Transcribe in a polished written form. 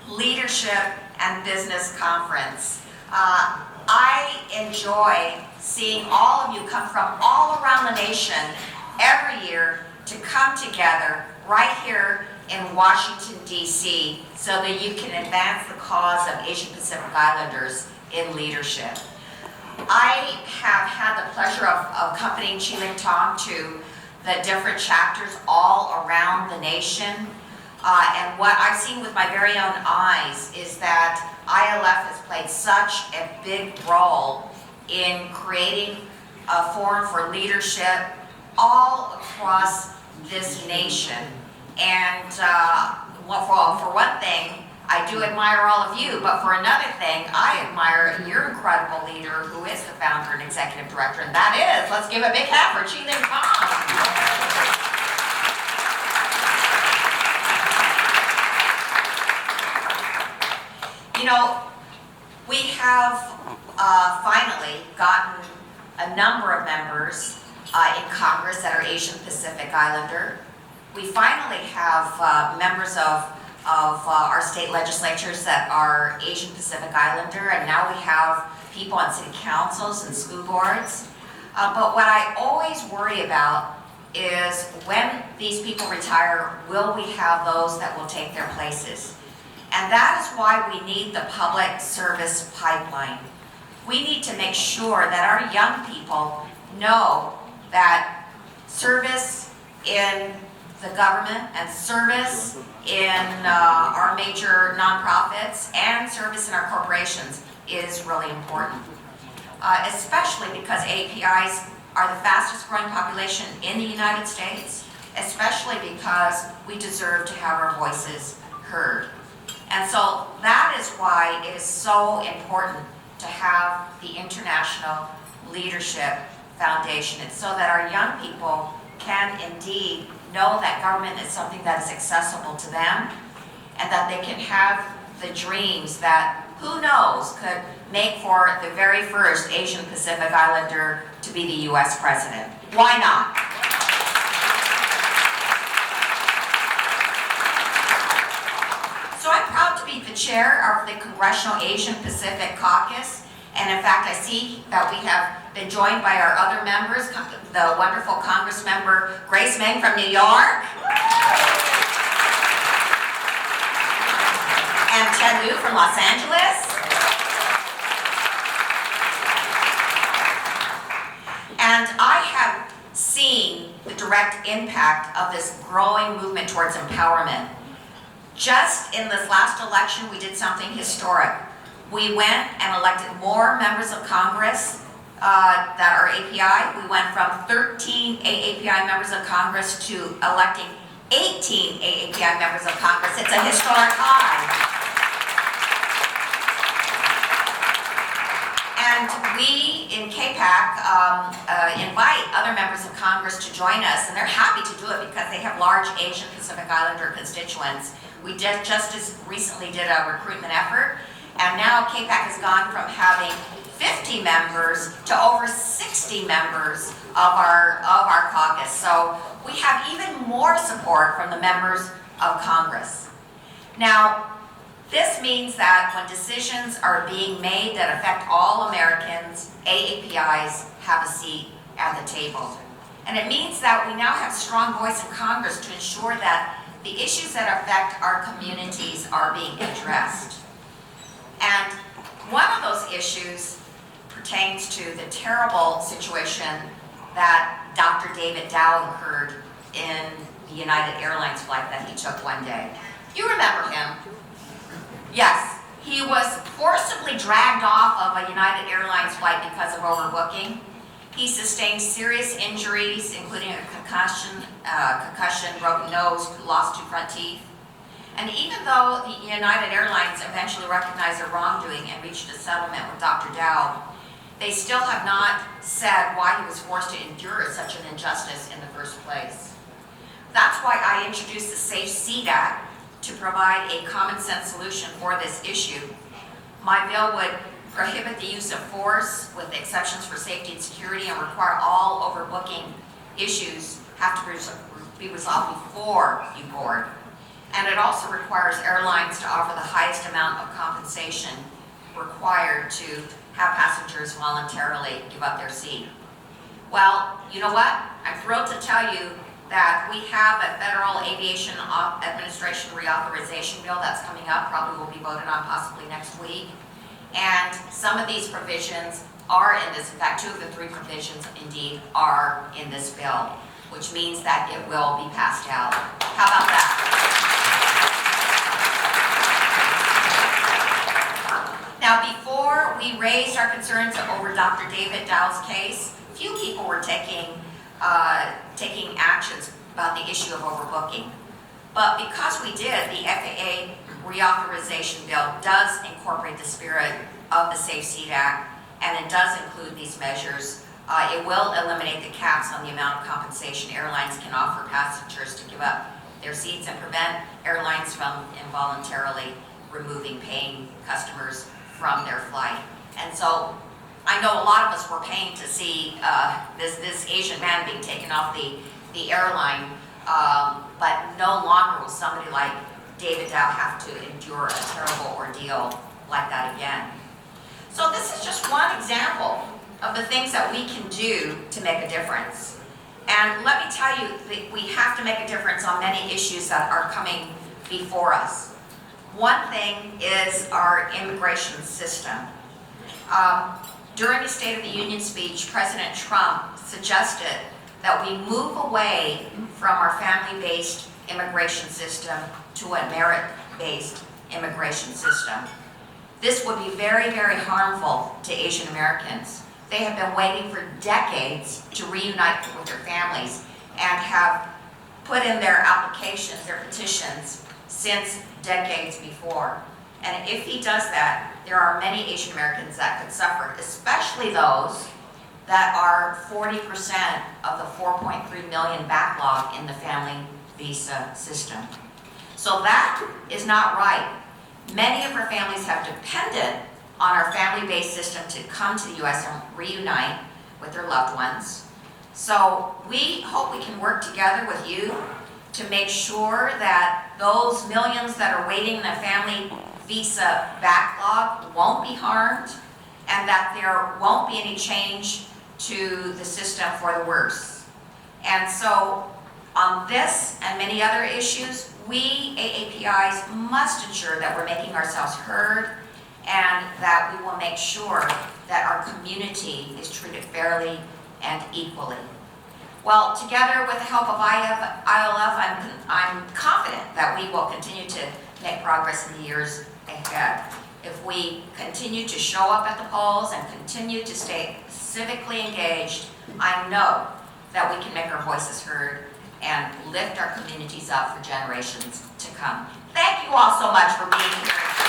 Leadership and Business Conference. I enjoy seeing all of you come from all around the nation every year to come together right here in Washington, D.C. so that you can advance the cause of Asian Pacific Islanders in leadership. I have had the pleasure of accompanying Chi-Ling Tong to the different chapters all around the nation. And what I've seen with my very own eyes is that ILF has played such a big role in creating a forum for leadership all across this nation. And for one thing, I do admire all of you, but for another thing, I admire your incredible leader who is the founder and executive director, and that is, let's give a big hand for Chi-Ling Tong. You know, we have finally gotten a number of members in Congress that are Asian Pacific Islander. We finally have members of our state legislatures that are Asian Pacific Islander, and now we have people on city councils and school boards. But what I always worry about is when these people retire, will we have those that will take their places? And that is why we need the public service pipeline. We need to make sure that our young people know that service in the government and service in our major nonprofits and service in our corporations is really important. Especially because APIs are the fastest growing population in the United States, especially because we deserve to have our voices heard. And so that is why it is so important to have the International Leadership Foundation. It's so that our young people can indeed know that government is something that is accessible to them and that they can have the dreams that, who knows, could make for the very first Asian Pacific Islander to be the U.S. President. Why not? So I'm proud to be the chair of the Congressional Asian Pacific Caucus, and in fact I see that we have been joined by our other members, the wonderful Congress member Grace Meng from New York, and Ted Lieu from Los Angeles, and I have seen the direct impact of this growing movement towards empowerment. Just in this last election, we did something historic. We went and elected more members of Congress that are API. We went from 13 AAPI members of Congress to electing 18 AAPI members of Congress. It's a historic high. And we in CAPAC invite other members of Congress to join us, and they're happy to do it because they have large Asian Pacific Islander constituents. We just as recently did a recruitment effort, and now CAPAC has gone from having 50 members to over 60 members of our caucus. So we have even more support from the members of Congress. Now, this means that when decisions are being made that affect all Americans, AAPIs have a seat at the table. And it means that we now have a strong voice in Congress to ensure that the issues that affect our communities are being addressed. And one of those issues pertains to the terrible situation that Dr. David Dow incurred in the United Airlines flight that he took one day. You remember him? Yes, he was forcibly dragged off of a United Airlines flight because of overbooking. He sustained serious injuries, including a concussion, broken nose, lost 2 front teeth. And even though the United Airlines eventually recognized their wrongdoing and reached a settlement with Dr. Dow, they still have not said why he was forced to endure such an injustice in the first place. That's why I introduced the Safe Seat Act to provide a common sense solution for this issue. My bill would prohibit the use of force with exceptions for safety and security and require all overbooking issues have to be resolved before you board. And it also requires airlines to offer the highest amount of compensation required to have passengers voluntarily give up their seat. Well, you know what? I'm thrilled to tell you that we have a Federal Aviation Administration reauthorization bill that's coming up, probably will be voted on possibly next week. And some of these provisions are in this, in fact, 2 of the 3 provisions indeed are in this bill, which means that it will be passed out. How about that? Now, before we raised our concerns over Dr. David Dow's case, few people were taking actions about the issue of overbooking. But because we did, the FAA reauthorization bill does incorporate the spirit of the Safe Seat Act, and it does include these measures. It will eliminate the caps on the amount of compensation airlines can offer passengers to give up their seats and prevent airlines from involuntarily removing paying customers from their flight. And so I know a lot of us were pained to see this Asian man being taken off the airline, but no longer will somebody like David Dow have to endure a terrible ordeal like that again. So this is just one example of the things that we can do to make a difference. And let me tell you that we have to make a difference on many issues that are coming before us. One thing is our immigration system. During the State of the Union speech, President Trump suggested that we move away from our family-based immigration system to a merit-based immigration system. This would be very, very harmful to Asian Americans. They have been waiting for decades to reunite with their families and have put in their applications, their petitions, since decades before. And if he does that, there are many Asian Americans that could suffer, especially those that are 40% of the 4.3 million backlog in the family visa system. So that is not right. Many of our families have depended on our family-based system to come to the U.S. and reunite with their loved ones. So we hope we can work together with you to make sure that those millions that are waiting in the family visa backlog won't be harmed, and that there won't be any change to the system for the worse. And so on this and many other issues, we AAPIs must ensure that we're making ourselves heard and that we will make sure that our community is treated fairly and equally. Well, together with the help of ILF, I'm confident that we will continue to make progress in the years ahead. If we continue to show up at the polls and continue to stay civically engaged, I know that we can make our voices heard and lift our communities up for generations to come. Thank you all so much for being here.